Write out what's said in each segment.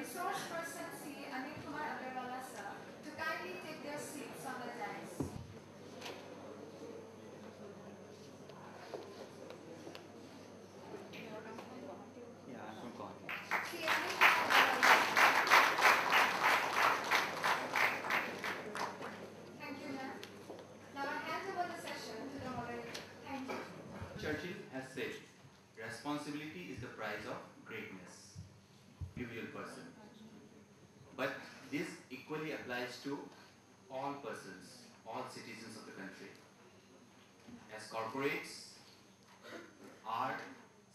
Resource Person C. Anil Kumar Agarwala sir to kindly take their seats on the dais. Yeah, I'm from Guwahati. Shri Anil Kumar Agarwala. Thank you, ma'am. Now I hand over the session to the moderator. Thank you. Churchill has said, responsibility is the price of greatness. Individual person. But this equally applies to all persons, all citizens of the country. As corporates are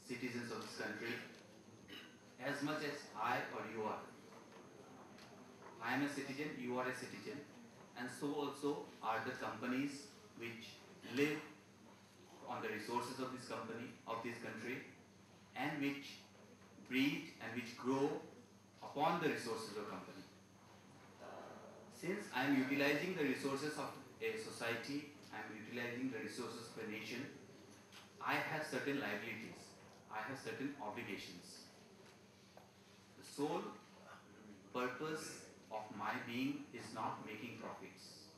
citizens of this country, as much as I or you are. I am a citizen, you are a citizen, and so also are the companies which live on the resources of this company, of this country, and which breed and which grow upon the resources of company. Since I am utilizing the resources of a society, I am utilizing the resources of a nation, I have certain liabilities, I have certain obligations. The sole purpose of my being is not making profits.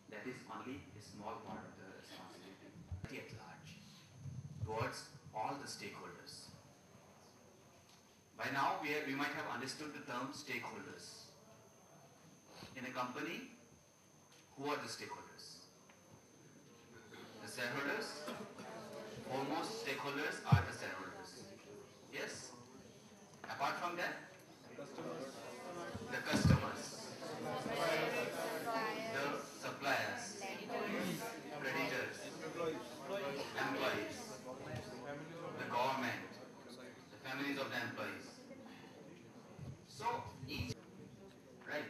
That is only a small part of the responsibility at large towards all the stakeholders. By now we might have understood the term stakeholders. In a company, who are the stakeholders? The shareholders. Foremost stakeholders are the shareholders. Yes? Apart from that, the customers, the suppliers, creditors, employees, the government, the families of the employees. So each, right?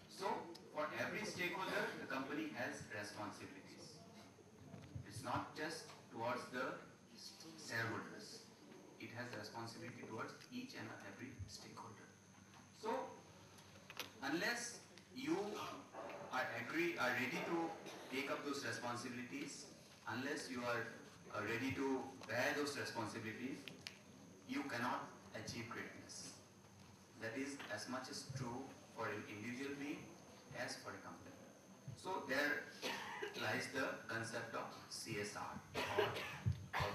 So for every stakeholder, the company has responsibilities. It's not just towards the shareholders. It has responsibility towards each and every stakeholder. So unless you are ready to take up those responsibilities, unless you are ready to bear those responsibilities, you cannot achieve greatness. That is as much as true for an individual being as for a company. So there lies the concept of CSR.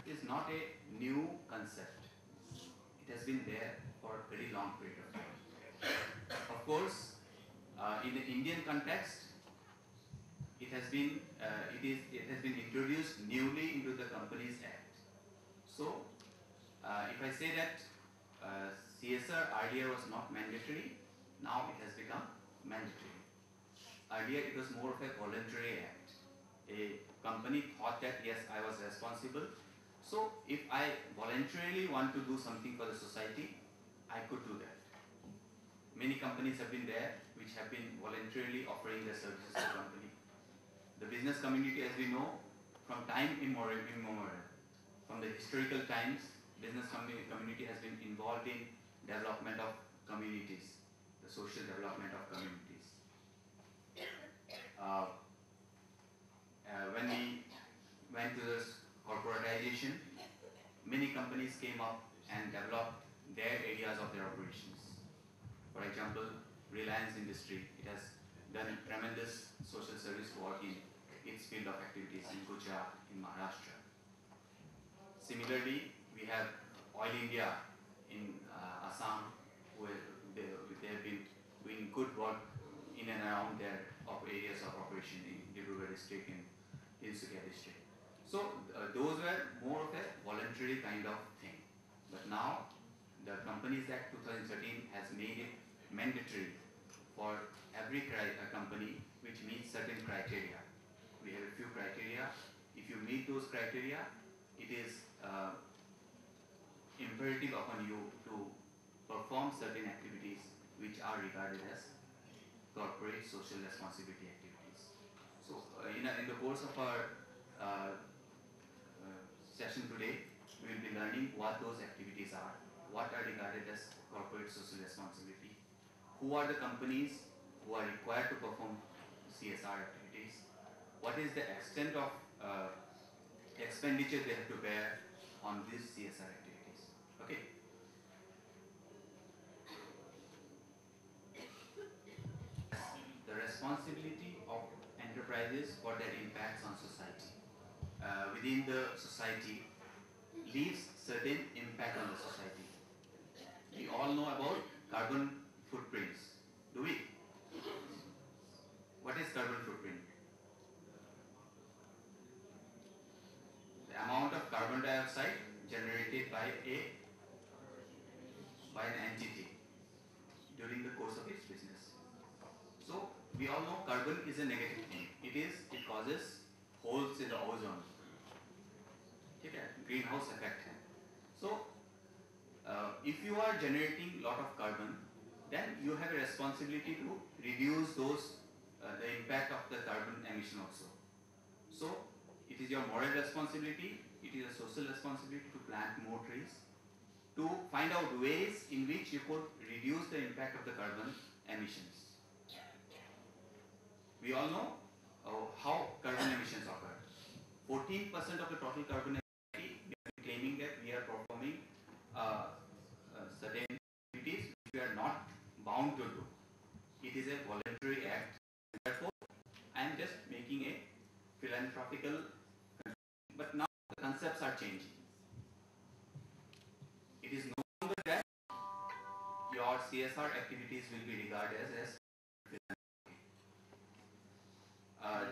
It is not a new concept. It has been there for a very long period of time. Of course, in the Indian context, it has been introduced newly into the Companies Act. So, if I say that CSR earlier was not mandatory, now it has become mandatory. Earlier it was more of a voluntary act. A company thought that yes, I was responsible. So if I voluntarily want to do something for the society, I could do that. Many companies have been there which have been voluntarily offering their services to the company. The business community, as we know, from time immemorial, from the historical times, business community has been involved in development of communities, the social development of communities. When we went to this corporatization, many companies came up and developed their areas of their operations. For example, Reliance Industry, it has done tremendous social service work in its field of activities in Gujarat, in Maharashtra. Similarly, we have Oil India in Assam, where they have been doing good work in and around their areas of operation in Dibrugarh district, in Tinsukia district. So those were more of a voluntary kind of thing. But now, the Companies Act 2013 has made it mandatory for every company which meets certain criteria. We have a few criteria. If you meet those criteria, it is imperative upon you to perform certain activities which are regarded as corporate social responsibility activities. So in the course of our session today, we will be learning what those activities are, what are regarded as corporate social responsibility, who are the companies who are required to perform CSR activities, what is the extent of expenditure they have to bear on these CSR activities. Okay. responsibility of enterprises for their impacts on society. Within the society, leaves certain impact on the society. We all know about carbon footprints. Do we? What is carbon footprint? The amount of carbon dioxide generated by an entity during the course of its business. So we all know carbon is a negative thing. It causes holes in the ozone. Okay, greenhouse effect. So if you are generating lot of carbon, then you have a responsibility to reduce the impact of the carbon emission also. So it is your moral responsibility, it is a social responsibility to plant more trees, to find out ways in which you could reduce the impact of the carbon emissions. We all know how carbon emissions occur. 14% of the total carbon emission, we are claiming that we are performing certain activities which we are not bound to do. It is a voluntary act. Therefore, I am just making a philanthropical, but now the concepts are changing. It is no longer that your CSR activities will be regarded as philanthropy.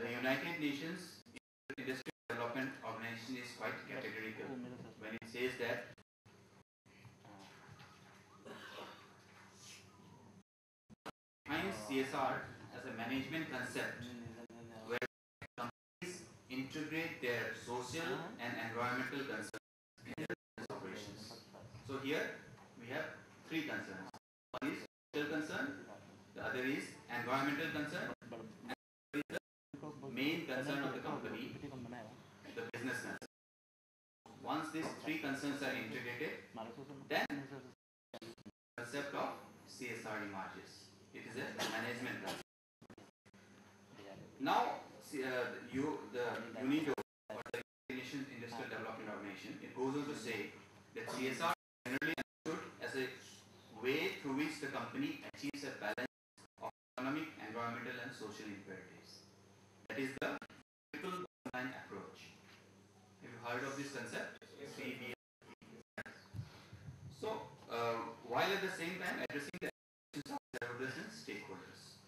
The United Nations Industrial Development Organization is quite categorical when it says that defines CSR as a management concept where companies integrate their social and environmental concerns in their business operations. So here we have three concerns. One is social concern, the other is environmental concern, and the third is the main concern of the company, the business concern. Once these three concerns are integrated, then the concept of CSR emerges. It is a management concern. Now, the UNIDO, or the United Nations Industrial Development Organization, it goes on to say that CSR is generally understood as a way through which the company achieves a balance of economic, environmental, and social imperatives. That is the triple bottom line approach. Have you heard of this concept? CBL. So, while at the same time addressing the issues of shareholders and stakeholders.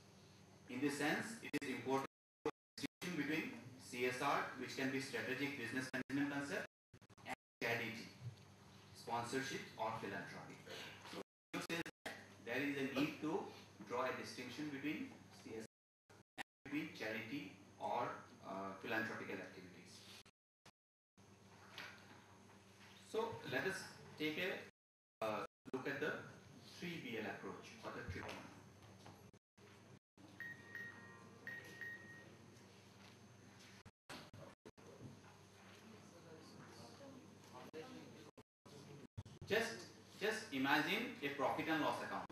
In this sense, it is important to distinction between CSR, which can be strategic business management concept, and charity, sponsorship, or philanthropy. So, you say that there is a need to draw a distinction between CSR and between charity or philanthropical activities. So, let us take a look at the 3BL approach, or the triple. Just imagine a profit and loss account.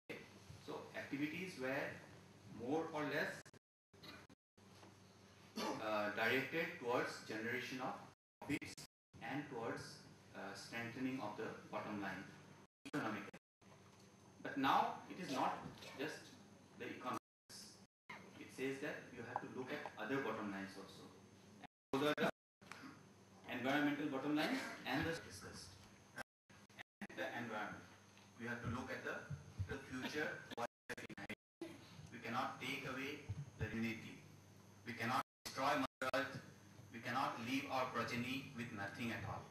Okay. So activities were more or less directed towards generation of profits and towards strengthening of the bottom line economically. But now it is not just the economics. It says that you have to look at other bottom lines also. And those are the environmental bottom lines and the discussed. And the environment. We have to look at the future, what we have. We cannot take away the unity. We cannot destroy Mother Earth. We cannot leave our progeny with nothing at all.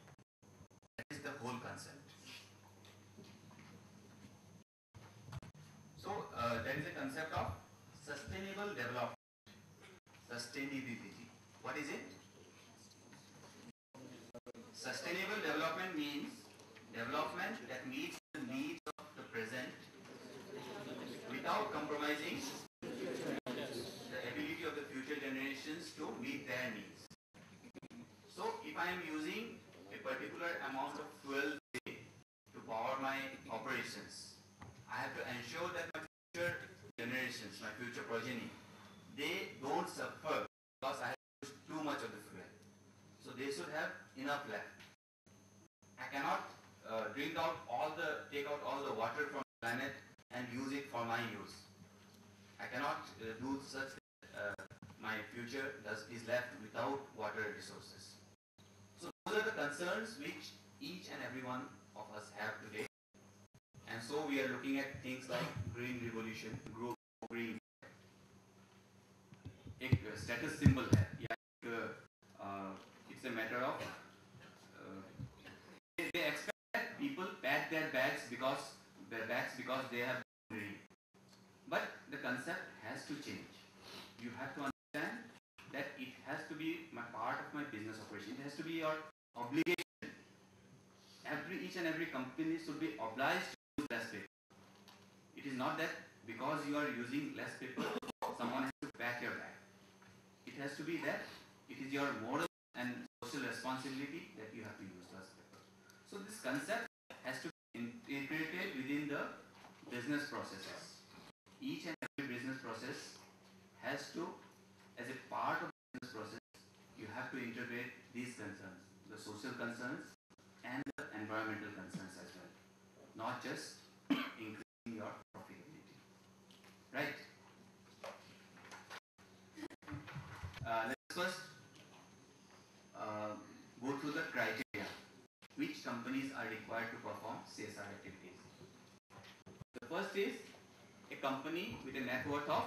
That is the whole concept. So there is a concept of sustainable development. Sustainability. What is it? Sustainable development means development that meets the needs of the present without compromising the ability of the future generations to meet their needs. So if I am using a particular amount of fuel to power my operations, I have to ensure that my future generations, my future progeny, they don't suffer because I have used too much of the fuel. So they should have enough left. I cannot take out all the water from the planet and use it for my use. I I cannot do such my future is left without water resources. So those are the concerns which each and every one of us have today. And so we are looking at things like green revolution, grow green. एक status symbol है या it's a matter of they expect that people pack their bags because they have green. But the concept has to change. You have to understand that it has to be my part of my business operation. It has to be your obligation. Each and every company should be obliged to use less paper. It is not that because you are using less paper, someone has to pack your bag. It has to be that it is your moral and social responsibility that you have to use less paper. So this concept has to be integrated within the business processes. Each and every business process has to, as a part of the business process, you have to integrate these concerns, the social concerns and the environmental concerns as well, not just increasing your profitability. Right? Let's first go through the criteria. Which companies are required to perform CSR activities? The first is a company with a net worth of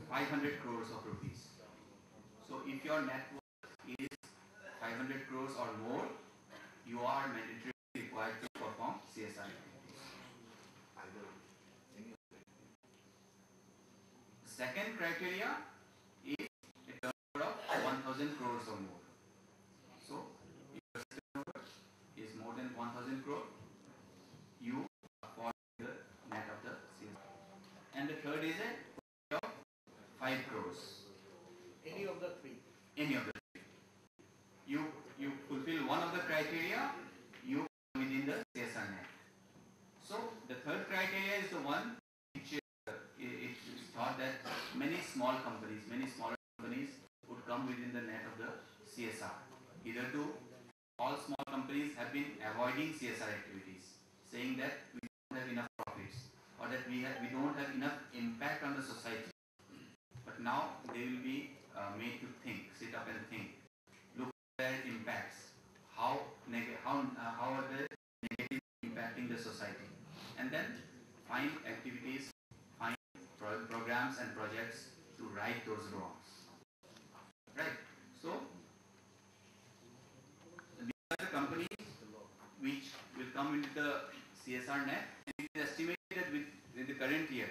500 crores of rupees. So if your net worth is 500 crores or more, you are mandatorily required to perform CSR activities. The second criteria is a turnover of 1000 crores or more. So if your turnover is more than 1000 crores, you fall in the net of the CSR. And the third is a of 5 crores. Any of the three. Any of the three. You fulfill one of the criteria, you come within the CSR net. So the third criteria is the one which it is thought that many smaller companies would come within the net of the CSR. Either all small companies have been avoiding CSR activities, saying that we don't have enough profits or that we don't have enough impact on the society. But now they will be made to think, sit up and think, look at their impacts, how are they negatively impacting the society, and then find activities, find programs and projects to right those wrongs. Right. So these are the companies which will come into the CSR net, and it is estimated that within the current year,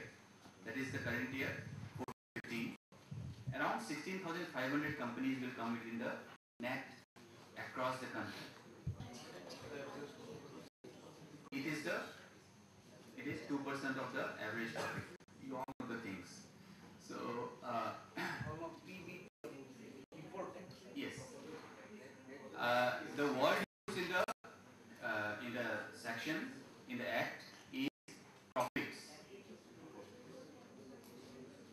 that is the current year 2015, around 16,500 companies will come within the net across the country. It is 2% of the average profit. You all know the things. So yes, the word used in the section in the act is profits.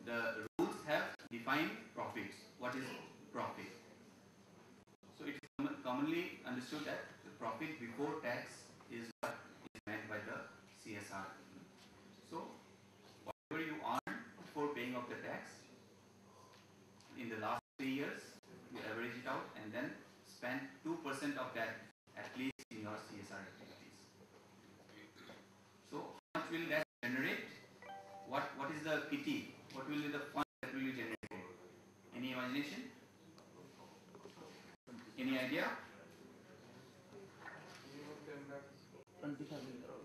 The rules have defined profits. What is profit? So it is commonly understood that the profit before tax is what is meant by the CSR. So whatever you earn before paying off the tax in the last 3 years, you average it out and then spend 2% of that at least in your CSR activities. So how much will that generate? What is the kitty? What will be the fund that will be generated? Any imagination? Any idea? 20,000 crore.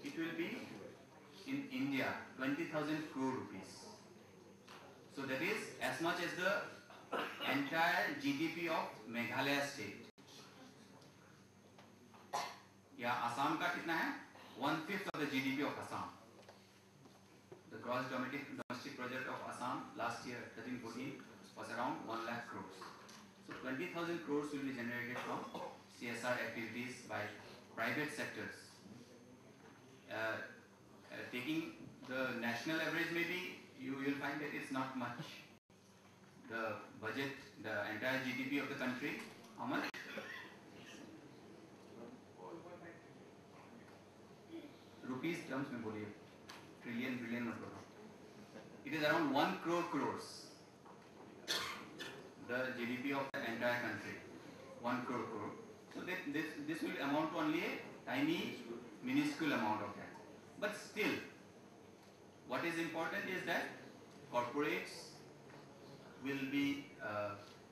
It will be in India 20,000 crore rupees. So that is as much as the entire GDP of Meghalaya state. या आसाम का कितना है? 1/5 of the GDP of Assam. The gross domestic product of Assam last year 13-14 was around 1 lakh crores. So 20,000 crores will be generated from CSR activities by private sectors. Taking the national average, maybe you will find that it's not much. The budget, the entire GDP of the country, how much? Rupees terms में बोलिए. trillion mat bolo. It is around 1 crore crores. The GDP of the entire country, 1 crore crore. So this will amount to only a tiny, minuscule amount of that. But still, what is important is that corporates will be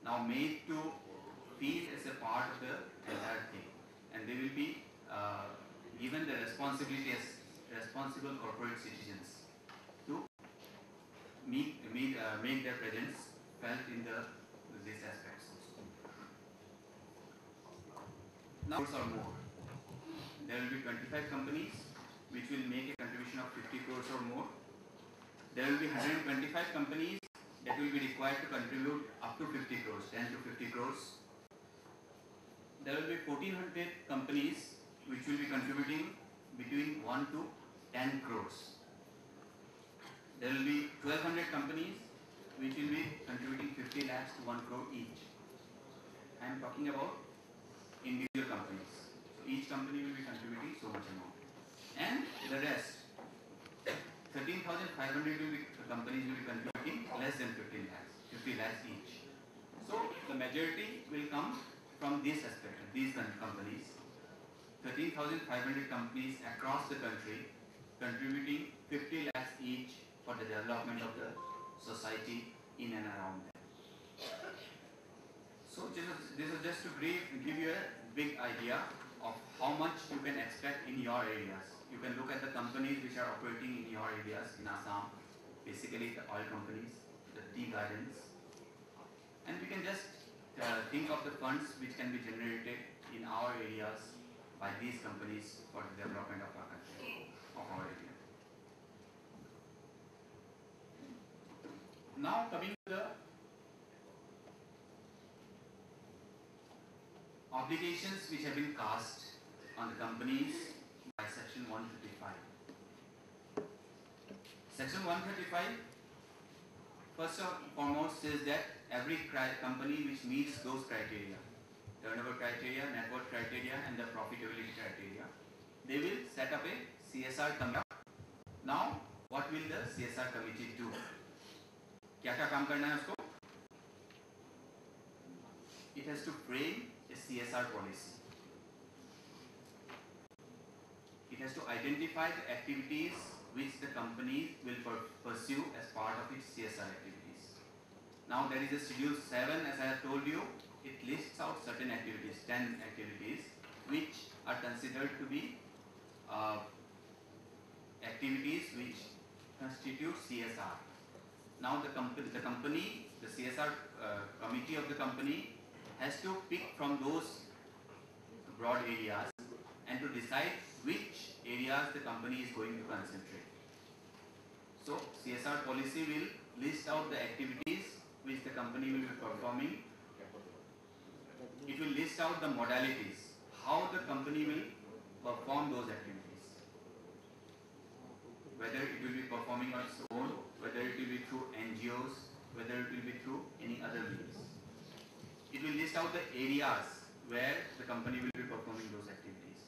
now made to feel as a part of the entire thing, and they will be given the responsibility as responsible corporate citizens to make their presence felt in these aspects also. Now, or more, there will be 25 companies which will make a contribution of 50 crores or more. There will be 125 companies that will be required to contribute up to 50 crores, 10 to 50 crores. There will be 1400 companies which will be contributing between 1 to 10 crores. There will be 1200 companies which will be contributing 50 lakhs to 1 crore each. I am talking about individual companies. So each company will be contributing so much amount. And the rest, 13,500 companies will be contributing less than 50 lakhs each. So the majority will come from this aspect, these companies. 13,500 companies across the country contributing 50 lakhs each for the development of the society in and around them. So this is just to give you a big idea of how much you can expect in your areas. You can look at the companies which are operating in your areas in Assam, basically the oil companies, the tea gardens, and we can just think of the funds which can be generated in our areas by these companies for the development of our country, of our area. Now coming to the obligations which have been cast on the companies by Section 135. Section 135 first and foremost says that every company which meets those criteria, turnover criteria, net worth criteria and the profitability criteria, they will set up a CSR committee. Now what will the CSR committee do? क्या काम करना है उसको? It has to frame a CSR policy. It has to identify the activities which the company will pursue as part of its CSR activities. Now there is a Schedule 7, as I have told you. It lists out certain activities, 10 activities, which are considered to be activities which constitute CSR. Now the company, the CSR committee of the company has to pick from those broad areas and to decide which areas the company is going to concentrate. So CSR policy will list out the activities which the company will be performing. It will list out the modalities, how the company will perform those activities. Whether it will be performing on its own, whether it will be through NGOs, whether it will be through any other means. It will list out the areas where the company will be performing those activities.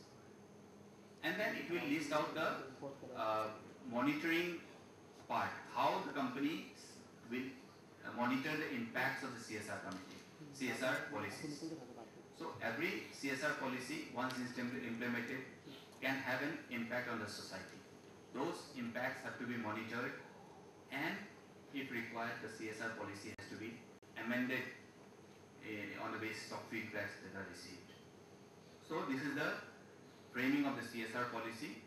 And then it will list out the monitoring part, how the company will monitor the impacts of the CSR committee, CSR policies. So every CSR policy, once implemented, can have an impact on the society. Those impacts have to be monitored, and if required, the CSR policy has to be amended on the basis of feedbacks that are received. So this is the framing of the CSR policy.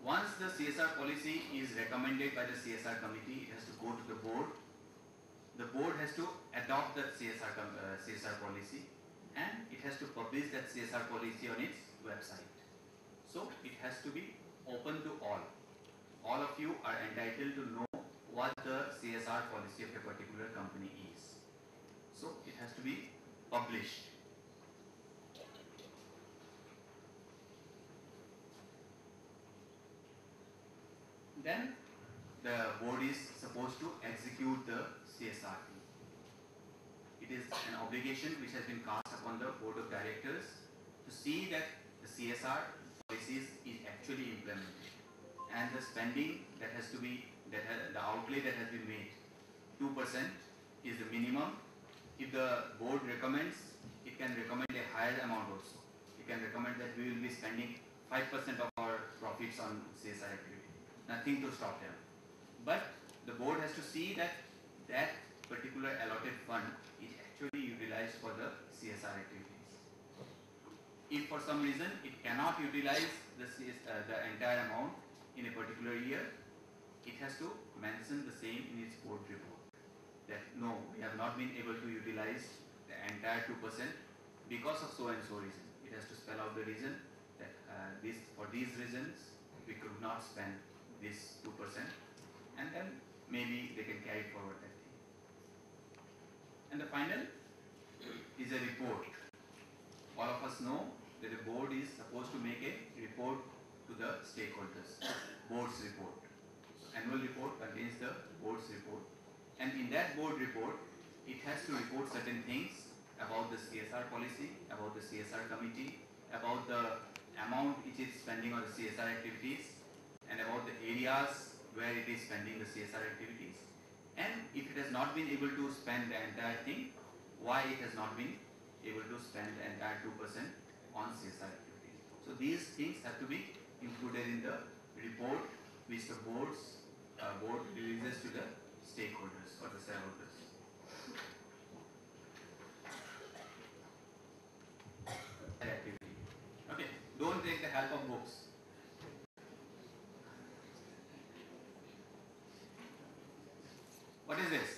Once the CSR policy is recommended by the CSR committee, it has to go to the board. The board has to adopt that CSR policy, and it has to publish that CSR policy on its website. So it has to be open to all. All of you are entitled to know what the CSR policy of a particular company is. So it has to be published. Then the board is supposed to execute the CSR. It is an obligation which has been cast upon the board of directors to see that the CSR policies is actually implemented. and the spending that has to be, the outlay that has been made, 2% is the minimum. If the board recommends, it can recommend a higher amount also. It can recommend that we will be spending 5% of our profits on CSR activity. Nothing to stop them. But the board has to see that that particular allotted fund is actually utilized for the CSR activities. If for some reason it cannot utilize the entire amount in a particular year, it has to mention the same in its board report. That no, we have not been able to utilize the entire 2% because of so and so reason. It has to spell out the reason that for these reasons we could not spend this 2%, and then maybe they can carry forward that thing. And the final is a report. All of us know that the board is supposed to make a report to the stakeholders, board's report. Annual report contains the board's report. And in that board report, it has to report certain things about the CSR policy, about the CSR committee, about the amount it is spending on the CSR activities, and about the areas where it is spending the CSR activities. And if it has not been able to spend the entire thing, why it has not been able to spend the entire 2% on CSR activities. So these things have to be included in the report which the board releases to the stakeholders or the shareholders. Activity. Okay, don't take the help of books. What is this?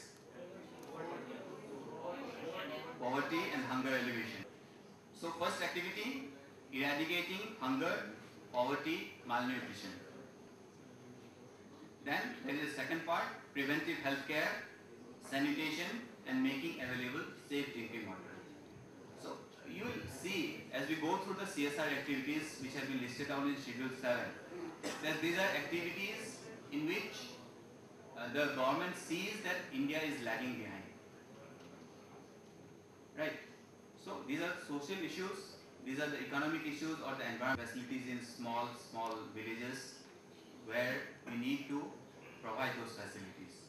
Poverty and hunger alleviation. So first activity, eradicating hunger, poverty, malnutrition. Then there is a second part, preventive health care, sanitation, and making available safe drinking water. So you will see as we go through the CSR activities which have been listed down in Schedule 7, that these are activities in which the government sees that India is lagging behind. Right? So these are social issues, these are the economic issues or the environmental facilities in small villages where we need to provide those facilities.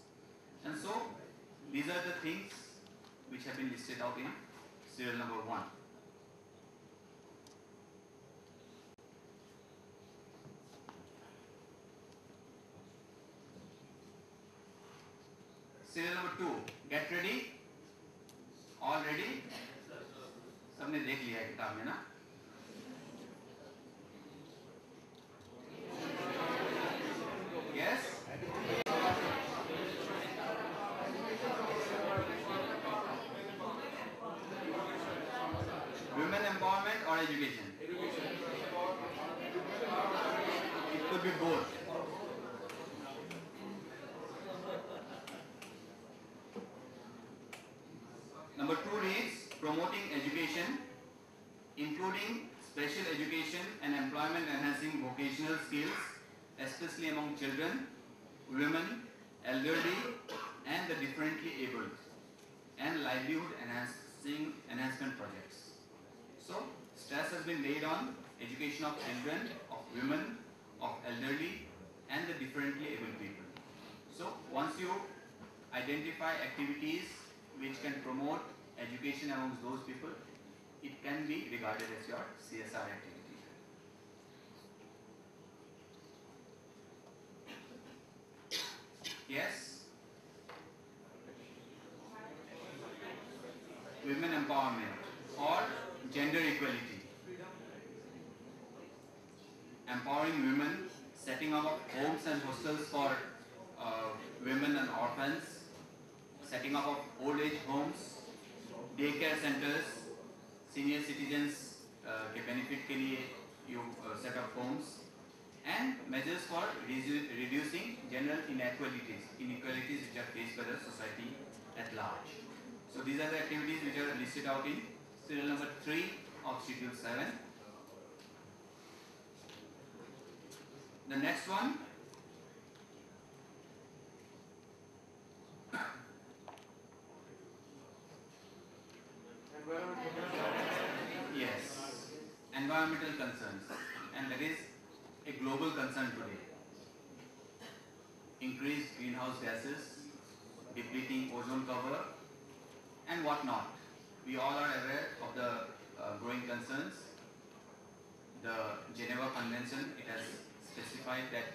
And so these are the things which have been listed out in serial number 1. Serial number 2, get ready. All ready? सबने देख लिया है किताब में ना? Yes? Women empowerment or education? It could be both. Number 2 reads, promoting education, including special education and employment enhancing vocational skills, especially among children, women, elderly, and the differently abled, and livelihood enhancement projects. So, stress has been laid on education of children, of women, of elderly, and the differently abled people. So, once you identify activities which can promote education amongst those people, it can be regarded as your CSR activity. Yes? Women empowerment or gender equality. Empowering women, setting up homes and hostels for women and orphans, setting up of old age homes, daycare centers, senior citizens के benefit के लिए you set up homes, and measures for reducing general inequalities which are faced by the society at large. So these are the activities which are listed out in serial number 3 of Schedule 7. The next one, yes, environmental concerns, and that is a global concern today. increased greenhouse gases, depleting ozone cover, and whatnot. We all are aware of the growing concerns. The Geneva Convention, it has specified that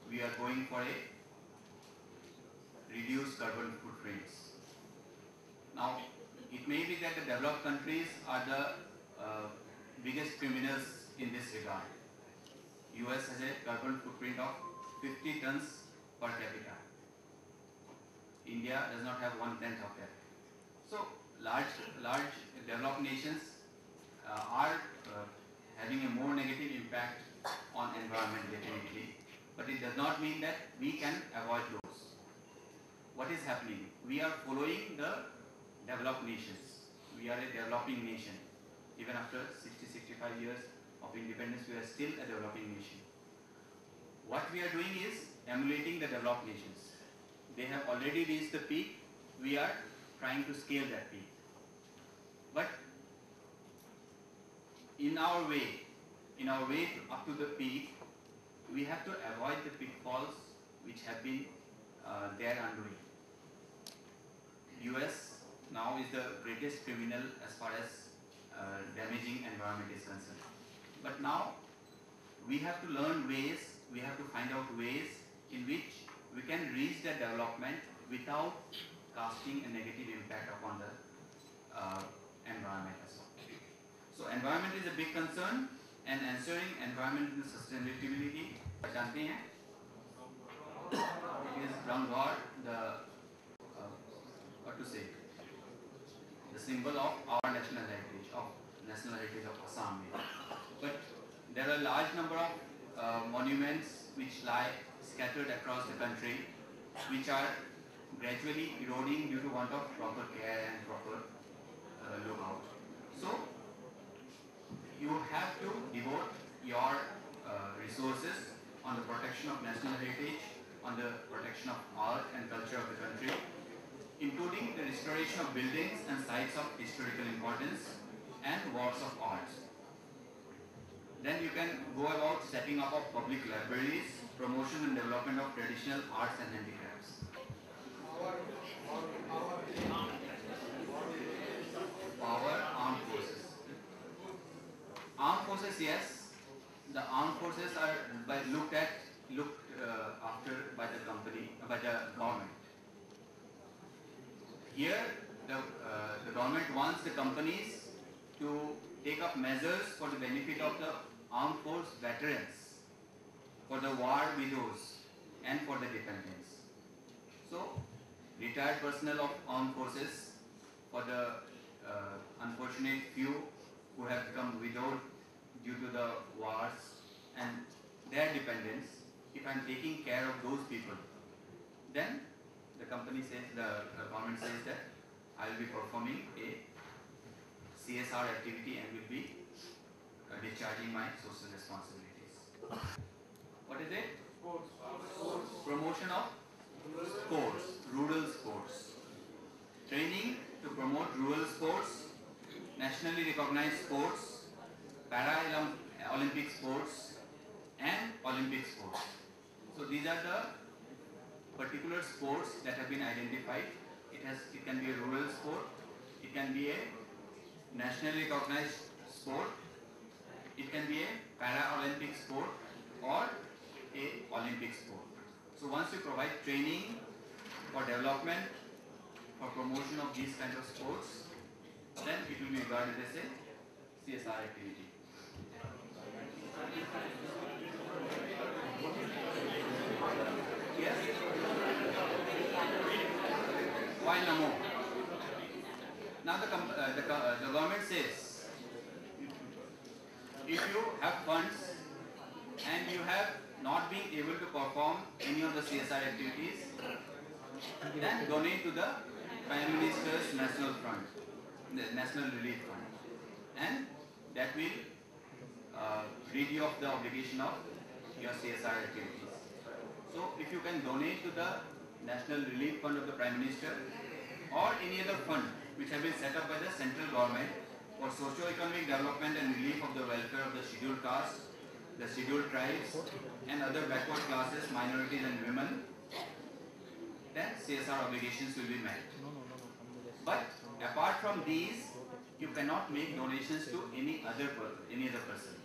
we are going for a reduced carbon footprints. Now, it may be that the developed countries are the biggest criminals in this regard. US has a carbon footprint of 50 tons per capita. India does not have 1/10 of that. So, large developed nations are having a more negative impact on environment definitely, but it does not mean that we can avoid those. What is happening? We are following the developed nations. We are a developing nation. Even after 60-65 years of independence, we are still a developing nation. What we are doing is emulating the developed nations. They have already reached the peak. We are trying to scale that peak. But in our way up to the peak, we have to avoid the pitfalls which have been there undoing. US now is the greatest criminal as far as damaging environment is concerned. But now we have to learn ways, we have to find out ways in which we can reach the development without casting a negative impact upon the environment as well. So environment is a big concern, and ensuring environmental sustainability, जानते हैं? It is Ranghar, what to say, the symbol of our national heritage, of Assam. But there are a large number of monuments which lie scattered across the country, which are gradually eroding due to want of proper care and proper lookout. So you have to devote your resources on the protection of national heritage, on the protection of art and culture of the country, including the restoration of buildings and sites of historical importance and works of art. Then you can go about setting up of public libraries, promotion and development of traditional arts and handicrafts. Our armed forces. Armed forces, yes. The armed forces are looked after by the government. Here, the government wants the companies to take up measures for the benefit of the armed force veterans, for the war widows, and for the dependents. So, retired personnel of armed forces, for the unfortunate few who have become widowed due to the wars and their dependents, if I am taking care of those people, then the government says that I will be performing a CSR activity and will be discharging my social responsibilities. What is it? Sports. Promotion of sports, rural sports. Training to promote rural sports, nationally recognized sports, Olympic sports, and Olympic sports. So these are the particular sports that have been identified. It can be a rural sport, it can be a nationally recognized sport, it can be a Para-Olympic sport or a Olympic sport. So once you provide training for development, for promotion of these kinds of sports, then it will be regarded as a CSR activity. Yes? Why Namo? Now the government says, if you have funds and you have not been able to perform any of the CSR activities, then donate to the Prime Minister's National Fund, the National Relief Fund, and that will rid you of the obligation of your CSR activities. So if you can donate to the National Relief Fund of the Prime Minister or any other fund which have been set up by the central government for socio-economic development and relief of the welfare of the scheduled castes, the scheduled tribes and other backward classes, minorities and women, then CSR obligations will be met. But apart from these, you cannot make donations to any other person.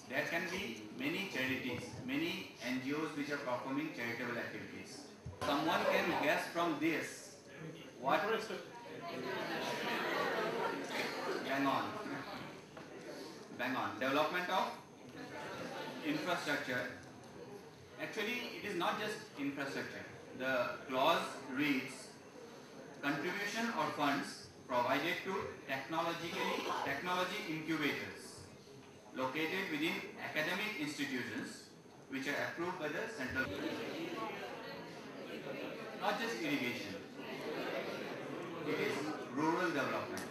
There can be many charities, many NGOs which are performing charitable activities. Someone can guess from this what? Bang on. Bang on. Development of infrastructure. Actually, it is not just infrastructure. The clause reads, contribution or funds provided to technology incubators located within academic institutions which are approved by the central. Not just irrigation. It is rural development.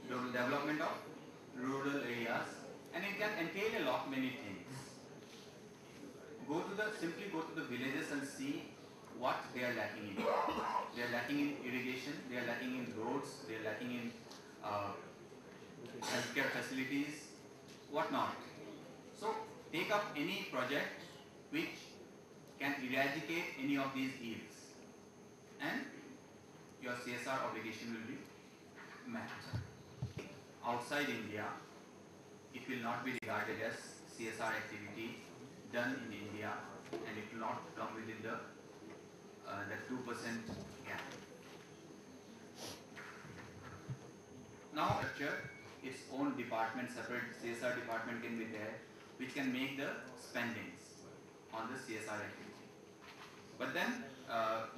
Development of rural areas, and it can entail a lot many things. Simply go to the villages and see what they are lacking in. They are lacking in irrigation, they are lacking in roads, they are lacking in healthcare facilities, whatnot. So take up any project which can eradicate any of these ills, and your CSR obligation will be met. Outside India, it will not be regarded as CSR activity done in India, and it will not come within the 2% gap. Now, its own department, separate CSR department can be there, which can make the spendings on the CSR activity. But then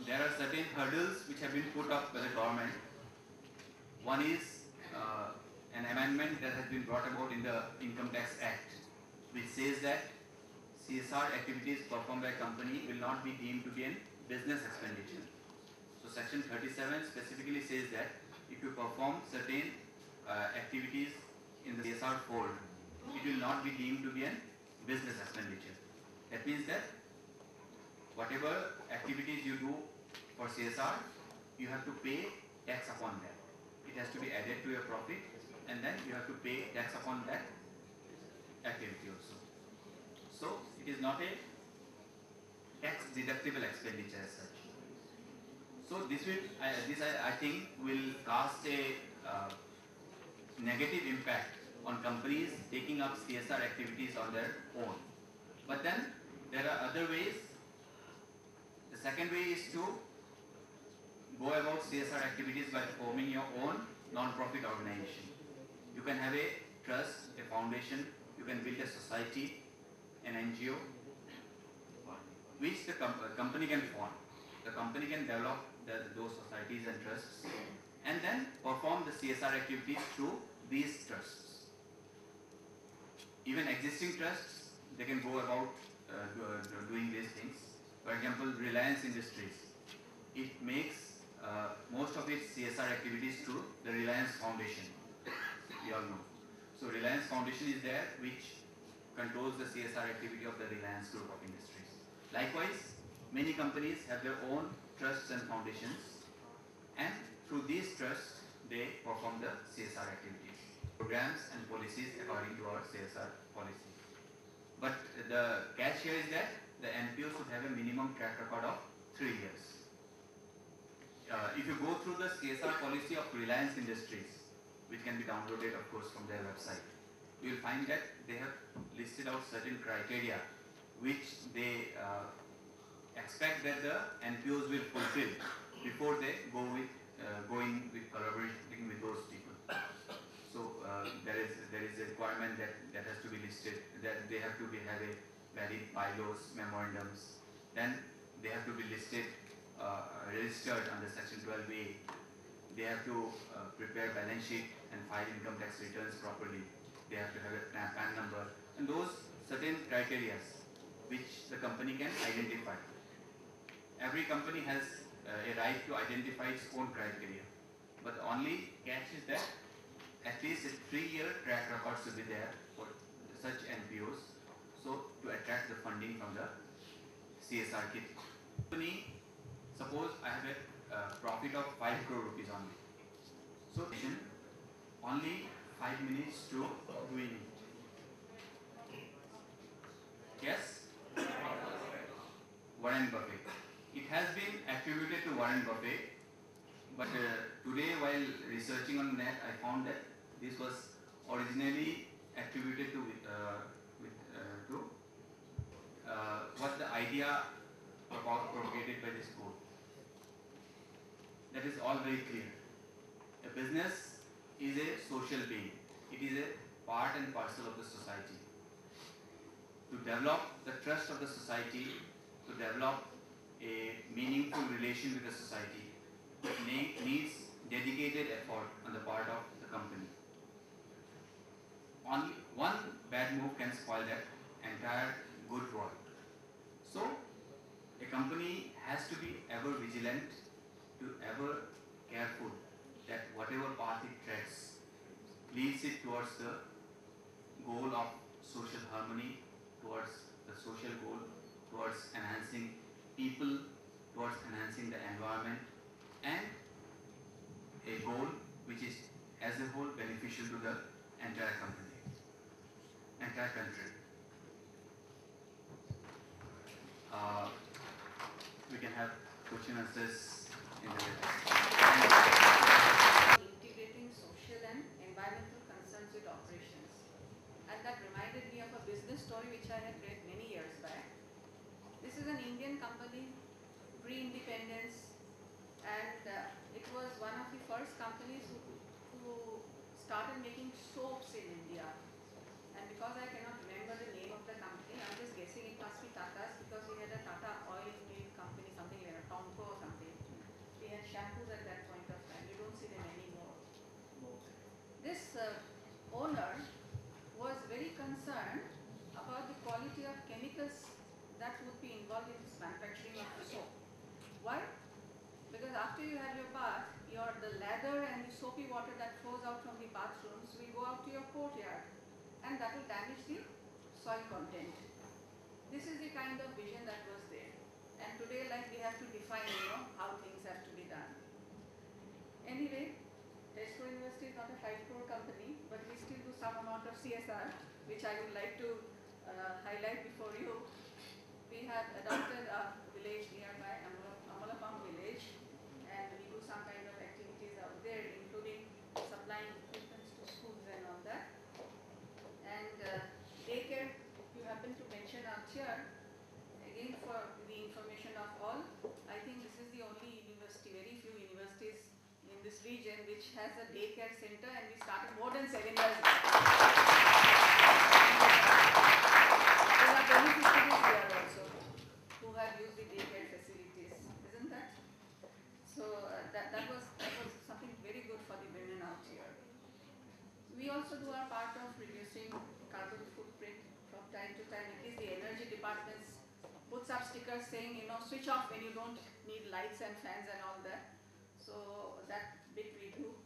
there are certain hurdles which have been put up by the government. One is an amendment that has been brought about in the Income Tax Act, which says that CSR activities performed by a company will not be deemed to be a business expenditure. So section 37 specifically says that if you perform certain activities in the CSR fold, it will not be deemed to be a business expenditure. That means that whatever activities you do for CSR, you have to pay tax upon that. It has to be added to your profit, and then you have to pay tax upon that activity also. So it is not a tax deductible expenditure as such. So this will, I think, will cast a negative impact on companies taking up CSR activities on their own. But then there are other ways. The second way is to go about CSR activities by forming your own non-profit organization. You can have a trust, a foundation, you can build a society, an NGO, which the company can form. The company can develop those societies and trusts, and then perform the CSR activities through these trusts. Even existing trusts, they can go about doing these things. For example, Reliance Industries, it makes most of its CSR activities through the Reliance Foundation. You all know. So Reliance Foundation is there, which controls the CSR activity of the Reliance Group of Industries. Likewise, many companies have their own trusts and foundations, and through these trusts, they perform the CSR activities, programs and policies according to our CSR policy. But the catch here is that the NPO should have a minimum track record of 3 years. If you go through the CSR policy of Reliance Industries, which can be downloaded of course from their website, you will find that they have listed out certain criteria which they expect that the NPOs will fulfill before they go in with collaborating with those people. So there is a requirement that has to be listed, that they have to have a valid bylaws, memorandums, then they have to be listed, registered under section 12A. They have to prepare balance sheet and file income tax returns properly. They have to have a PAN number, and those certain criteria which the company can identify. Every company has a right to identify its own criteria, but the only catch is that at least a 3-year track record should be there for such NPOs, so to attract the funding from the CSR kit. Company, suppose I have a profit of 5 crore rupees only, so only 5 minutes to doing it. Yes? Warren Buffett. It has been attributed to Warren Buffett, but today while researching on net, I found that this was originally attributed to what the idea propagated by this quote. That is all very clear. A business is a social being. It is a part and parcel of the society. To develop the trust of the society, to develop a meaningful relation with the society, it needs dedicated effort on the part of the company. Only one bad move can spoil that entire good work. So, a company has to be ever vigilant, to ever careful that whatever path it treads leads it towards the goal of social harmony, towards the social goal, towards enhancing people, towards enhancing the environment, and a goal which is as a whole beneficial to the entire company, entire country. We can have question answers in the integrating social and environmental concerns with operations. And that reminded me of a business story which I had read many years back. This is an Indian company, pre-independence, and it was one of the first companies who started making soaps in India. And because I cannot remember the name of the company, I'm just guessing it must be Tata's, because we had a Tata oil mill company, something like a Tomco or something. We had shampoos at that point of time. You don't see them anymore. This owner was very concerned about the quality of chemicals that would be involved in this manufacturing of the soap. Why? Because after you have your bath, the lather and the soapy water that flows out from the bathrooms will go out to your courtyard, and that will damage the soil content. This is the kind of vision that was there. And today, like, we have to define, how things have to be done. Anyway, Tesco University is not a 5 crore company, but we still do some amount of CSR, which I would like to highlight before you. We have adopted a village nearby, Amalapam village, and we do some kind of activities out there, including supplying equipment to schools and all that. And daycare, you happen to mention out here, again for the information of all, I think this is the only university, very few universities in this region which has a daycare center, and we started more than 7 years back. There are beneficiaries here also who have used the daycare facilities, isn't that? So that was something very good for the women out here. We also do our part of reducing carbon footprint from time to time. At least the energy departments puts up stickers saying, switch off when you don't need lights and fans and all that. So that bit we do.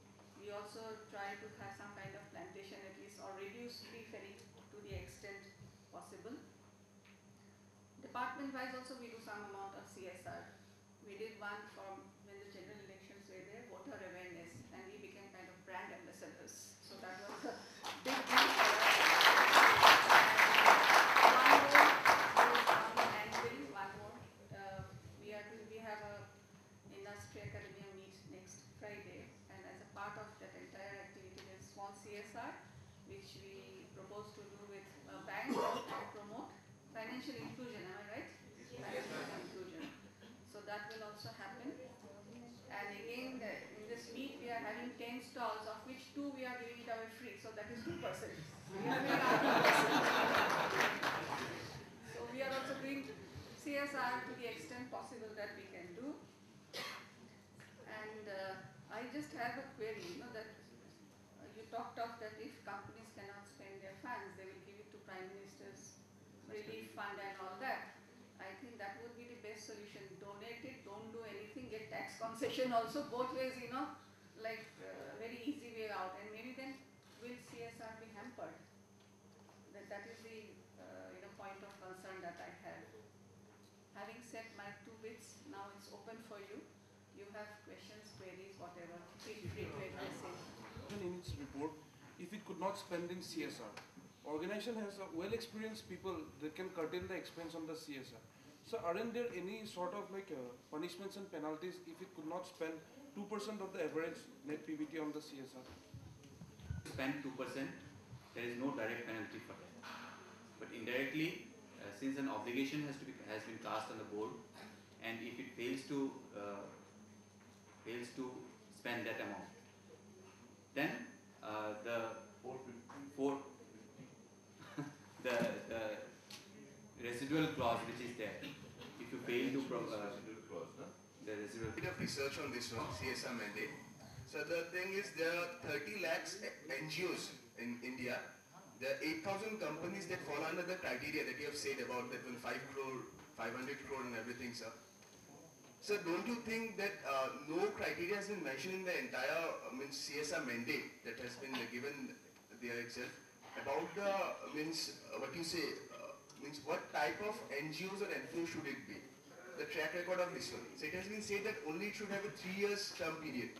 We also try to have some kind of plantation at least, or reduce tree felling to the extent possible. Department-wise also we do some amount of CSR. We did one from when the general elections were there, voter awareness, and we became kind of brand ambassadors. So that was a big deal for us. One more. We have a industry academia meet next Friday, and as a part of that entire activity, there's small CSR, which we propose to do with a bank and promote financial inclusion. Am I right? Financial inclusion. So that will also happen. And again, in this week, we are having 10 stalls, of which 2 we are giving it away free. So that is 2%. We are doing our 2%. So we are also doing CSR to the extent possible that we can do. And I just have a query, that you talked of that if companies cannot spend their funds, they will give it to Prime Minister's relief fund and all that. I think that would be the best solution. Donate it, don't do anything, get tax concession also, both ways, very easy way out. And maybe then will CSR be hampered? That is the point of concern that I have. Having said my 2 bits, now it's open for you. You have questions, queries, whatever. Feel free to address it. In its report, if it could not spend in CSR, organization has well-experienced people that can curtail the expense on the CSR. So aren't there any sort of like punishments and penalties if it could not spend 2% of the average net PBT on the CSR? Spend 2%, there is no direct penalty for that. But indirectly, since an obligation has been cast on the board, and if it fails to spend that amount, then the residual clause which is there, if you fail to the residual Bit of research on this one, CSR mandate. So the thing is, there are 30 lakhs NGOs in India. There are 8,000 companies that fall under the criteria that you have said about that 5 crore, 500 crore and everything, sir. So don't you think that no criteria has been mentioned in the entire CSR mandate that has been given there itself about the what you say what type of NGOs or NPOs should it be? The track record of this one. So it has been said that only it should have a 3 years term period.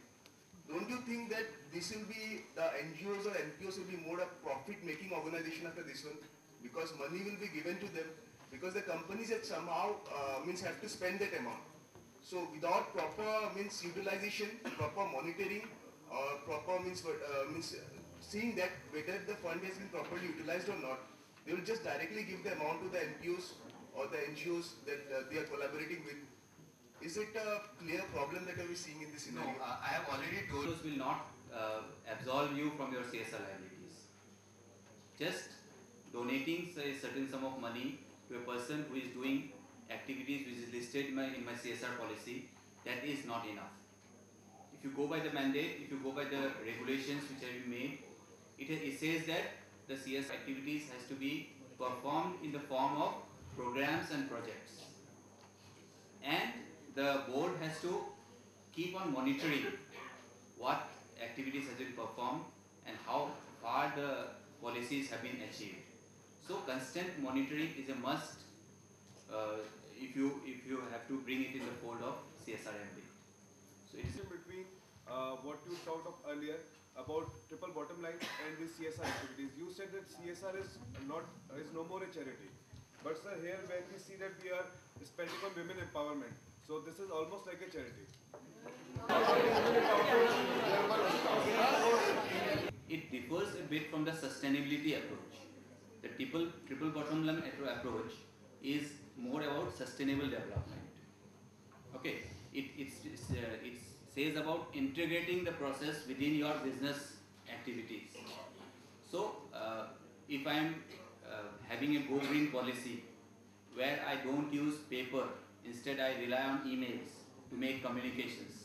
Don't you think that this will be, the NGOs or NPOs will be more a profit-making organization after this one? Because money will be given to them, because the companies that somehow have to spend that amount. So without proper utilization, proper monitoring, or proper seeing that whether the fund has been properly utilized or not, they will just directly give the amount to the NPOs or the NGOs that they are collaborating with. Is it a clear problem that we are seeing in this No, scenario? I have already told those will not absolve you from your CSR liabilities. Just donating a certain sum of money to a person who is doing activities which is listed in my CSR policy, that is not enough. If you go by the mandate, if you go by the regulations which have been made, it says that the CSR activities has to be performed in the form of programs and projects. And the board has to keep on monitoring what activities have been performed and how far the policies have been achieved. So constant monitoring is a must if you have to bring it in the fold of CSR MD. So it is between what you talked of earlier about triple bottom line and the CSR activities. You said that CSR is no more a charity. But sir, here when we see that we are spending on women empowerment, so this is almost like a charity. It differs a bit from the sustainability approach. The triple bottom line approach is more about sustainable development. Okay, it says about integrating the process within your business activities. So, if I am having a Go Green policy where I don't use paper, instead I rely on emails to make communications,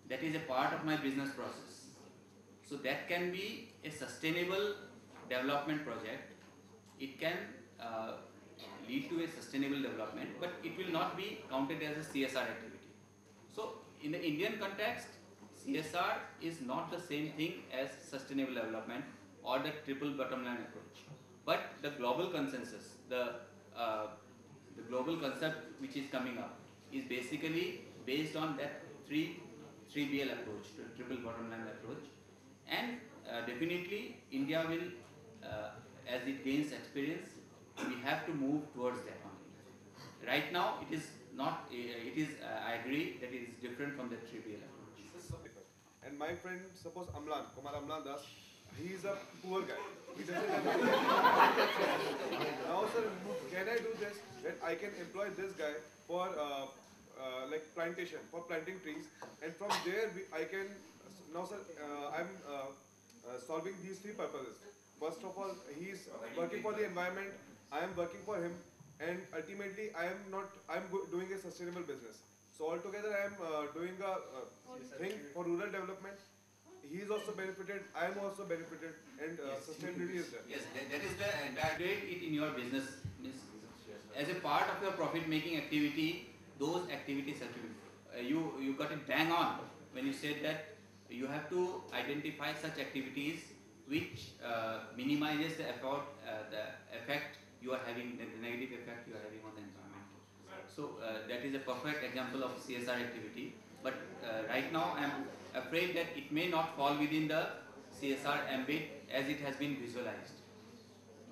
that is a part of my business process. So that can be a sustainable development project. It can lead to a sustainable development, but it will not be counted as a CSR activity. So in the Indian context, CSR is not the same thing as sustainable development or the triple bottom line approach. But the global consensus, the global concept which is coming up is basically based on that 3BL approach, triple bottom line approach. And definitely India will, as it gains experience, we have to move towards that only. Right now it is not, I agree that it is different from the 3BL approach. And my friend, suppose Kumar Amlan Das, he is a poor guy. He doesn't have anything. Now sir, can I do this? That I can employ this guy for like plantation, for planting trees, and from there I can, now sir, I'm solving these 3 purposes. First of all, he is working for the environment, I am working for him, and ultimately I'm doing a sustainable business. So altogether I am doing a thing for rural development. He is also benefited, I am also benefited, and sustainability is there. Yes, that is the entire it in your business. As a part of your profit making activity, those activities have to be, you got it bang on when you said that you have to identify such activities which minimizes the effect you are having, the negative effect you are having on the environment. So that is a perfect example of CSR activity. But right now I am afraid that it may not fall within the CSR ambit as it has been visualized.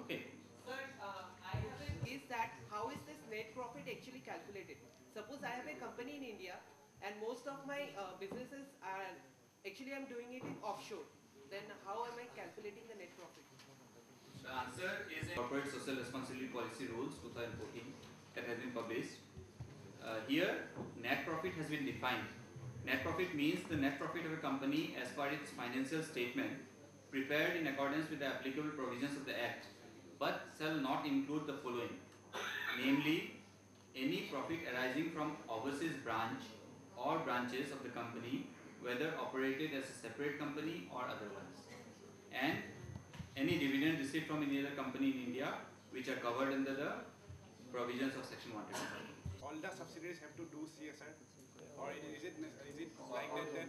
Okay. Sir, I have a case that how is this net profit actually calculated? Suppose I have a company in India and most of my businesses are actually I'm doing it in offshore. Then how am I calculating the net profit? The answer is in Corporate Social Responsibility Policy Rules 2014 that has been published. Here, net profit has been defined. Net profit means the net profit of a company as per its financial statement prepared in accordance with the applicable provisions of the Act, but shall not include the following, namely, any profit arising from overseas branch or branches of the company, whether operated as a separate company or otherwise, and any dividend received from any other company in India which are covered under the provisions of Section 125. All the subsidiaries have to do CSR, or is it like that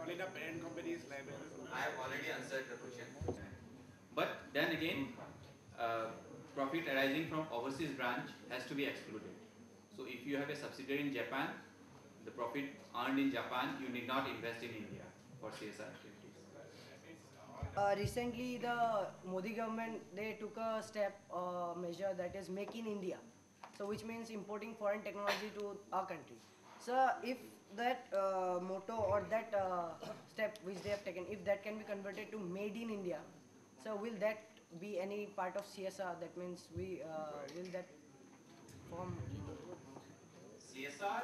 only the parent company is liable? I have already answered the question. But then again, profit arising from overseas branch has to be excluded. So if you have a subsidiary in Japan, the profit earned in Japan, you need not invest in India for CSR activities. Recently, the Modi government, they took a step measure that is Make in India. So which means importing foreign technology to our country. So if that motto or that step which they have taken, if that can be converted to Made in India, so will that be any part of CSR? That means we will that form CSR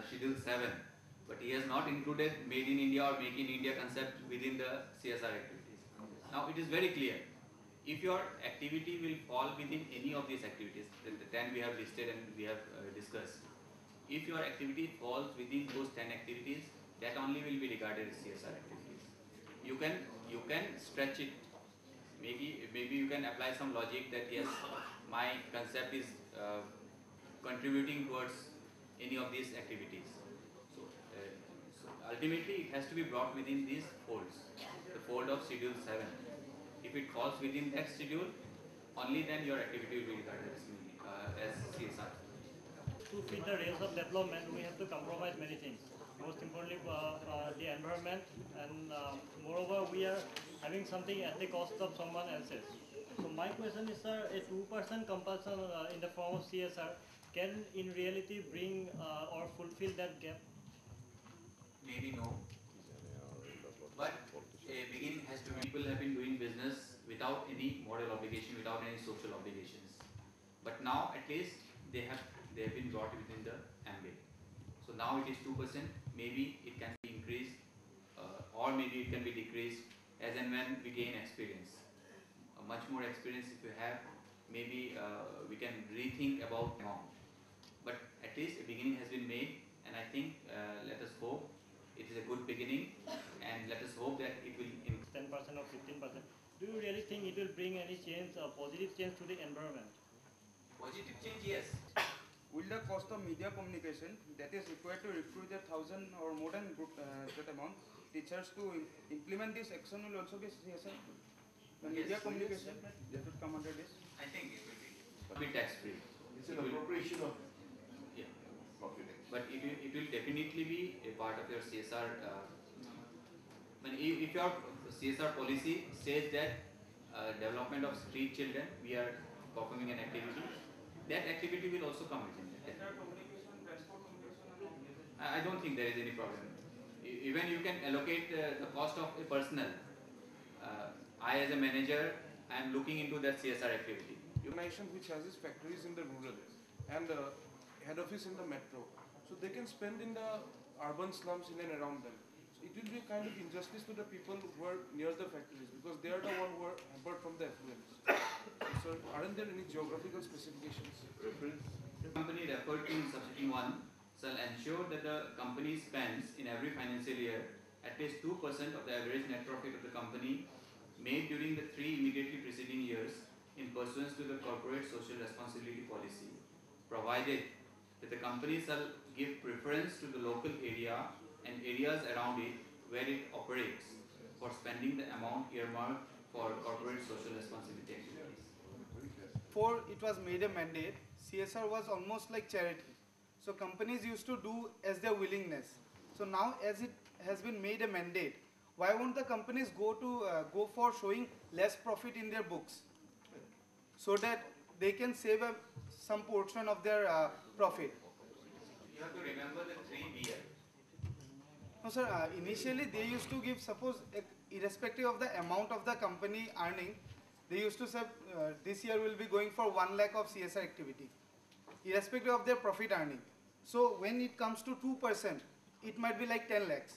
Schedule 7, but he has not included Made in India or Make in India concept within the CSR activities. Now it is very clear. If your activity will fall within any of these activities, the 10 we have listed and we have discussed, if your activity falls within those 10 activities, that only will be regarded as CSR activities. You can stretch it. Maybe you can apply some logic that yes, my concept is contributing towards any of these activities. So ultimately, it has to be brought within these folds, the fold of Schedule 7. If it falls within that schedule, only then your activity will be regarded as CSR. To fit the rails of development, we have to compromise many things. Most importantly, the environment, and moreover, we are having something at the cost of someone else's. So my question is, sir, a 2% compulsion in the form of CSR can in reality bring or fulfill that gap? Maybe no. But a beginning has to be. People have been doing business without any moral obligation, without any social obligations. But now at least they have been brought within the ambit. So now it is 2%. Maybe it can be increased, or maybe it can be decreased as and when we gain experience. Much more experience if you have, maybe we can rethink about amount. But at least a beginning has been made, and I think let us hope it is a good beginning, and let us hope that it will increase. 10% or 15%. Do you really think it will bring any change, positive change to the environment? Positive change, yes. Will the cost of media communication that is required to recruit 1,000 or more than that amount teachers to implement this action will also be CSR? The media communication that would come under this? I think it will be tax free. It's an appropriation of profit. But it will definitely be a part of your CSR. If your CSR policy says that development of street children, we are performing an activity, that activity will also come within that. I don't think there is any problem. Even you can allocate the cost of a personnel. I as a manager, I am looking into that CSR activity. Nation which has its factories in the rural and head office in the metro, so they can spend in the urban slums in and around them. So it will be a kind of injustice to the people who are near the factories, because they are the one who are hampered from the affluence. So aren't there any geographical specifications? The company referred to in subsection 1 shall ensure that the company spends in every financial year at least 2% of the average net profit of the company made during the 3 immediately preceding years in pursuance to the corporate social responsibility policy, provided that the company shall give preference to the local area and areas around it where it operates for spending the amount earmarked for corporate social responsibility activities. Before it was made a mandate, CSR was almost like charity. So companies used to do as their willingness. So now as it has been made a mandate, why won't the companies go for showing less profit in their books, so that they can save some portion of their profit. You have to remember the 3 BL. No sir, initially they used to give, suppose irrespective of the amount of the company earning, they used to say this year will be going for 1 lakh of CSR activity, irrespective of their profit earning. So when it comes to 2%, it might be like 10 lakhs,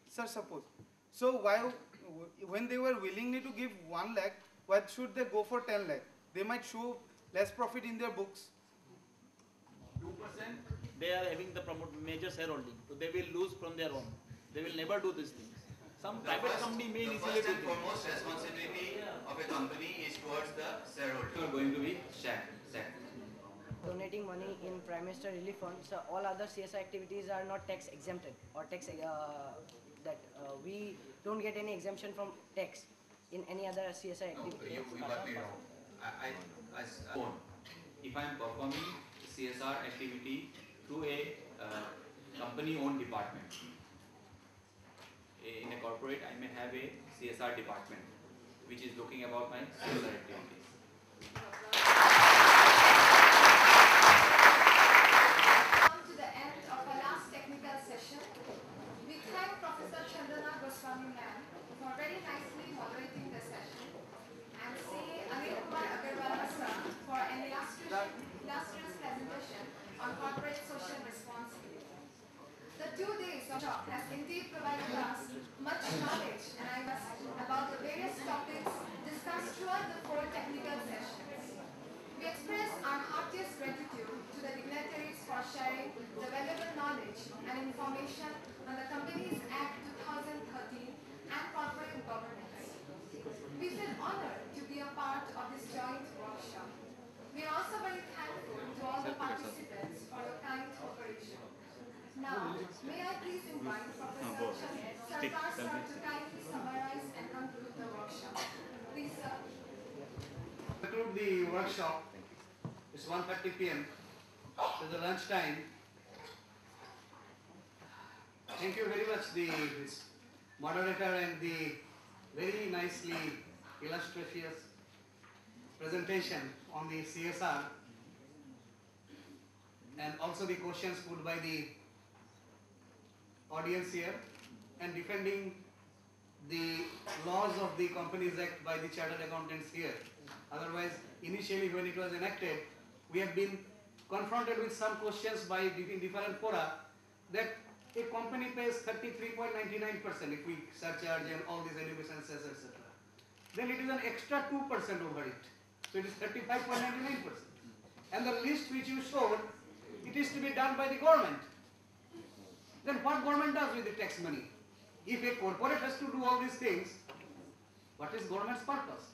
sir, suppose. So when they were willingly to give 1 lakh, why should they go for 10 lakh? They might show less profit in their books. 2%, they are having the major shareholding, so they will lose from their own. They will never do these things. Some private company may the easily first do and this. foremost responsibility of a company is towards the shareholder. You are going to be sacked. Donating money in Prime Minister Relief Fund, so all other CSR activities are not tax exempted or tax we don't get any exemption from tax in any other CSR activity. You got me wrong. If I am performing CSR activity through a company-owned department, in a corporate I may have a CSR department which is looking about my CSR activities. Come to the end of our last technical session. We thank Professor Chandana Goswami ma'am for very nicely moderating the session, and CA Anil Kumar Agarwala sir for an illustrious presentation on corporate social responsibility. The 2 days of talk has indeed provided us much knowledge and ideas about the various topics discussed throughout the 4 technical sessions. We express our heartiest gratitude to the dignitaries for sharing the valuable knowledge and information on the Companies Act 2013 and corporate governance. We feel honored to be a part of this joint workshop. We are also very thankful to all the participants for your kind cooperation. Now, may I please invite Professor Sarkar sir to kindly summarize and conclude the workshop. Please, sir. Conclude the workshop. It's 1:30 p.m. So the lunch time. Thank you very much, the moderator, and the very nicely illustrious presentation on the CSR, and also the questions put by the audience here, and defending the laws of the Companies Act by the Chartered Accountants here. Otherwise, initially when it was enacted, we have been confronted with some questions by different fora that a company pays 33.99% if we surcharge and all these education cess, etc. Then it is an extra 2% over it. So it is 35.99%. And the list which you showed, it is to be done by the government. Then what government does with the tax money? If a corporate has to do all these things, what is government's purpose?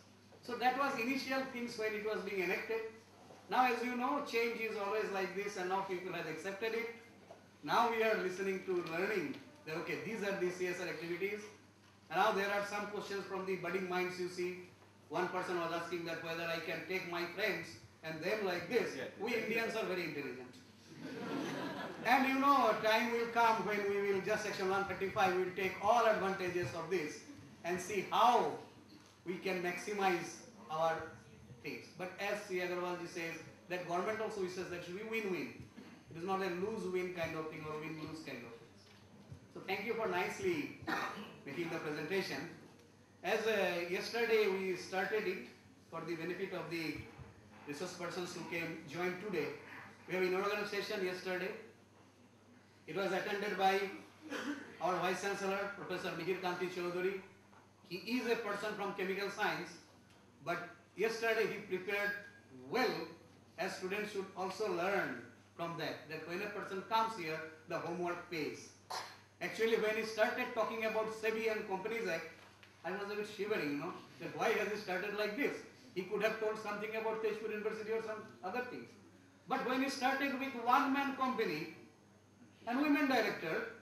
So that was initial things when it was being enacted. Now as you know, change is always like this, and now people have accepted it. Now we are listening to learning that okay, these are the CSR activities. And now there are some questions from the budding minds you see. One person was asking that whether I can take my friends and them like this. We Indians are very intelligent. And you know, time will come when we will, just section 135, we will take all advantages of this and see how we can maximize our things. But as C. Agarwalji says, that government also says that should be win-win. It is not a lose-win kind of thing or win-lose kind of thing. So thank you for nicely making the presentation. As yesterday we started it for the benefit of the resource persons who joined today. We have inaugural session yesterday. It was attended by our Vice Chancellor, Professor Mihir Kanti Chaudhary. He is a person from chemical science, but yesterday he prepared well, as students should also learn from that when a person comes here, the homework pays. Actually, when he started talking about SEBI and Companies Act, I was a bit shivering, that why has he started like this? He could have told something about Tezpur University or some other things. But when he started with one-man company and women director,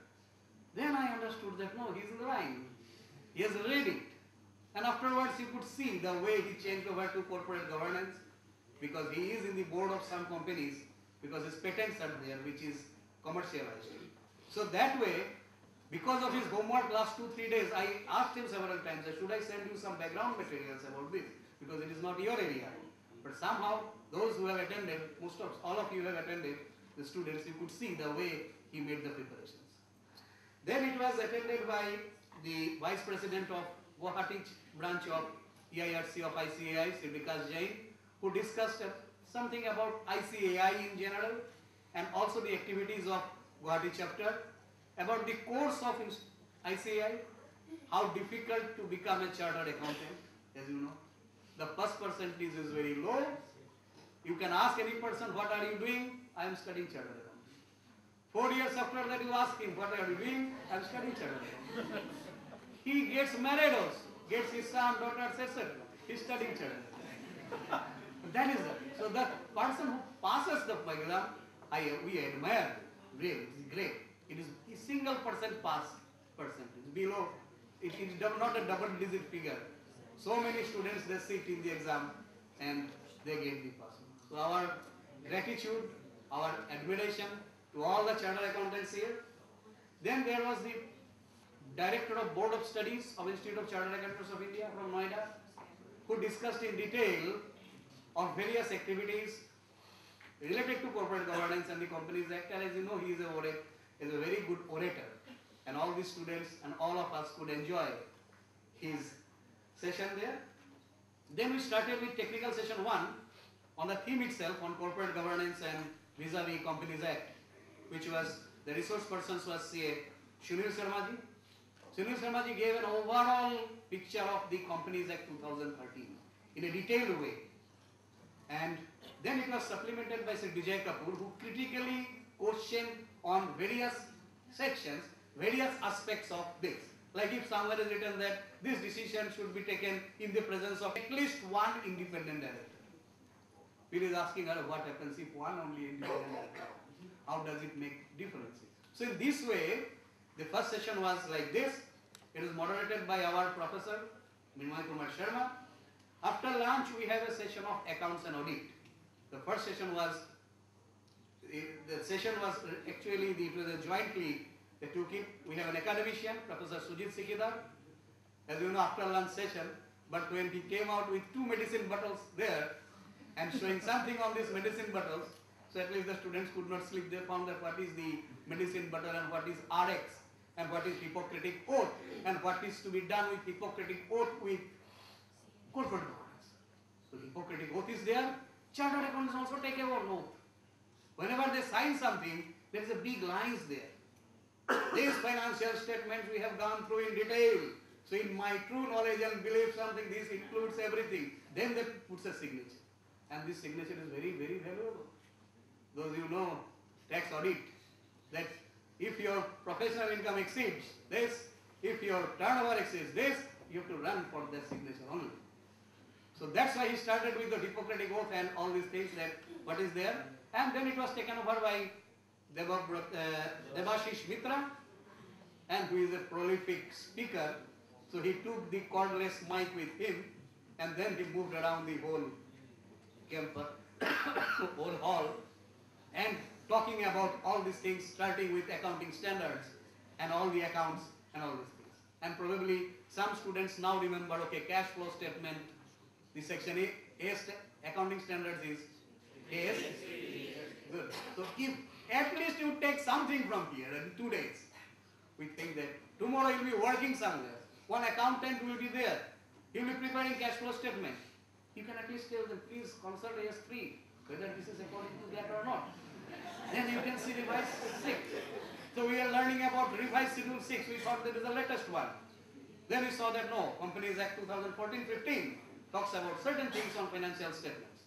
then I understood that no, he is in the line. He has read it. And afterwards you could see the way he changed over to corporate governance, because he is in the board of some companies, because his patents are there, which is commercialized. So that way, because of his homework last 2-3 days, I asked him several times, should I send you some background materials about this? Because it is not your area. But somehow, those who have attended, all of you have attended, the students, you could see the way he made the preparations. Then it was attended by the Vice President of Guwahati branch of EIRC of ICAI, Sri Vikas Jain, who discussed something about ICAI in general and also the activities of Guwahati chapter, about the course of ICAI, how difficult to become a chartered accountant, as you know. The first percentage is very low. You can ask any person, what are you doing? I am studying chartered accounting. 4 years after that you ask him, what are you doing? I am studying chartered accounting. He gets married also, gets his son, daughters, etc. He is studying chartered accounting. That is it. So the person who passes the exam, we admire, really, it is great. It is a single percent pass percentage. Below, it is not a double digit figure. So many students, they sit in the exam and they get the pass. So our gratitude, our admiration to all the chartered accountants here. Then there was the Director of Board of Studies of Institute of Chartered Accountants of India from Noida, who discussed in detail on various activities related to corporate governance and the Companies Act. And as you know, he is a very good orator. And all the students and all of us could enjoy his session there. Then we started with technical session 1 on the theme itself on corporate governance and vis-a-vis Companies Act, which was the resource persons was Sunil Sharma ji. Sunil Sharma ji gave an overall picture of the Companies Act 2013 in a detailed way. And then it was supplemented by Sir Vijay Kapoor, who critically questioned on various sections, various aspects of this. Like if somewhere is written that this decision should be taken in the presence of at least one independent director. Bill is asking her what happens if one only independent director? How does it make differences? So in this way, the first session was like this. It is moderated by our professor, Mrinmoy Kumar Sharma. After lunch, we have a session of accounts and audit. The first session was, actually, it was a jointly, they took it. We have an academician, Professor Sujit Sikidar, as you know, after lunch session. But when he came out with 2 medicine bottles there and showing something on these medicine bottles, so at least the students could not sleep. They found that what is the medicine bottle and what is RX and what is Hippocratic oath and what is to be done with Hippocratic oath with corporate governance. So Hippocratic oath is there. Chartered accountants also take our oath. Whenever they sign something, there is a big lines there. These financial statements we have gone through in detail. So in my true knowledge and belief something, this includes everything. Then they put a signature. And this signature is very, very valuable. Those you know, tax audit, that if your professional income exceeds this, if your turnover exceeds this, you have to run for that signature only. So that's why he started with the Hippocratic oath and all these things, that what is there. And then it was taken over by Debashish Mitra, and who is a prolific speaker. So he took the cordless mic with him, and then he moved around the whole campus, whole hall, and talking about all these things, starting with accounting standards and all the accounts and all these things. And probably some students now remember, okay, cash flow statement, the section A accounting standards is AS. Good. So if at least you take something from here in 2 days, we think that tomorrow you will be working somewhere. One accountant will be there. He will be preparing cash flow statement. You can at least tell them, please consult AS3, whether this is according to that or not. Then you can see revised 6. So we are learning about revised schedule 6. We thought that is the latest one. Then we saw that no, Companies Act 2014-15 talks about certain things on financial statements.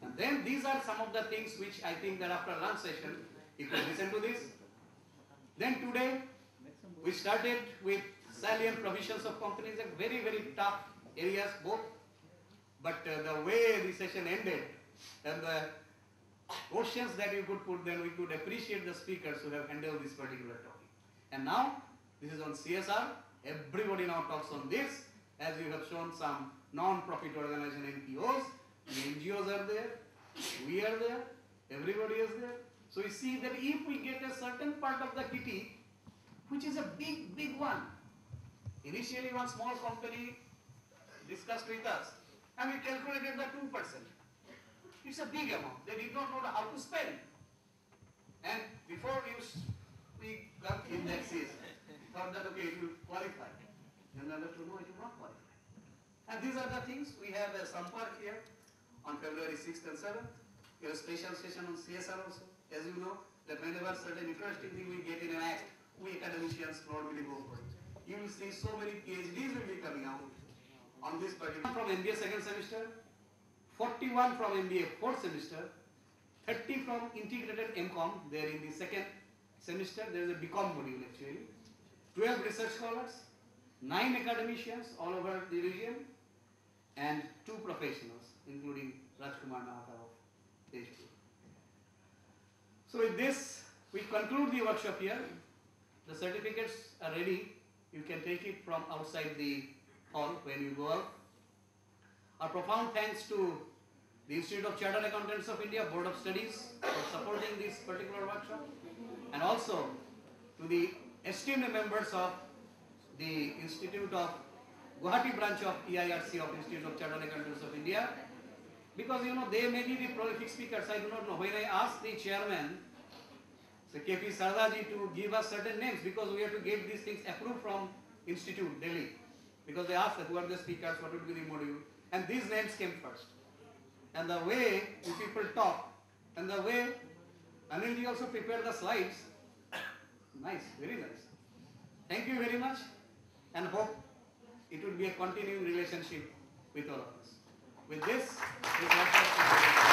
And then these are some of the things which I think that after lunch session, you can listen to this. Then today, we started with salient provisions of Companies Act, very, very tough areas both. But the way the session ended and the questions that you could put, then we could appreciate the speakers who have handled this particular topic. And now, this is on CSR. Everybody now talks on this. As you have shown, some non-profit organization NPOs, the NGOs are there, we are there, everybody is there. So we see that if we get a certain part of the kitty, which is a big, big one. Initially one small company discussed with us and we calculated the 2%. It's a big amount. They did not know how to spend. And before we got indexes, thought that okay, it will qualify. Then I understood no, it will not qualify. And these are the things. We have a Sampark here on February 6th and 7th. We have a special session on CSR also. As you know, that whenever certain interesting thing we get in an act, we academicians normally go for it. You will see so many PhDs will be coming out on this particular. From MBA second semester, 41 from MBA fourth semester, 30 from integrated MCOM, there in the second semester, there is a BCom module actually, 12 research scholars, 9 academicians all over the region, and 2 professionals, including Rajkumar Nahata of Tejpur. So with this, we conclude the workshop here. The certificates are ready. You can take it from outside the hall when you go out. Our profound thanks to the Institute of Chartered Accountants of India, Board of Studies for supporting this particular workshop, and also to the esteemed members of the Institute of Guwahati branch of EIRC of Institute of Chartered Accountants of India, because you know they may be the prolific speakers. I do not know. When I asked the chairman, so KP Sardaji, to give us certain names, because we have to get these things approved from Institute Delhi, because they asked who are the speakers, what would be the module, and these names came first. And the way you people talk, and the way Anilji also prepared the slides, nice, very nice. Thank you very much, and hope it will be a continuing relationship with all of us. With this workshop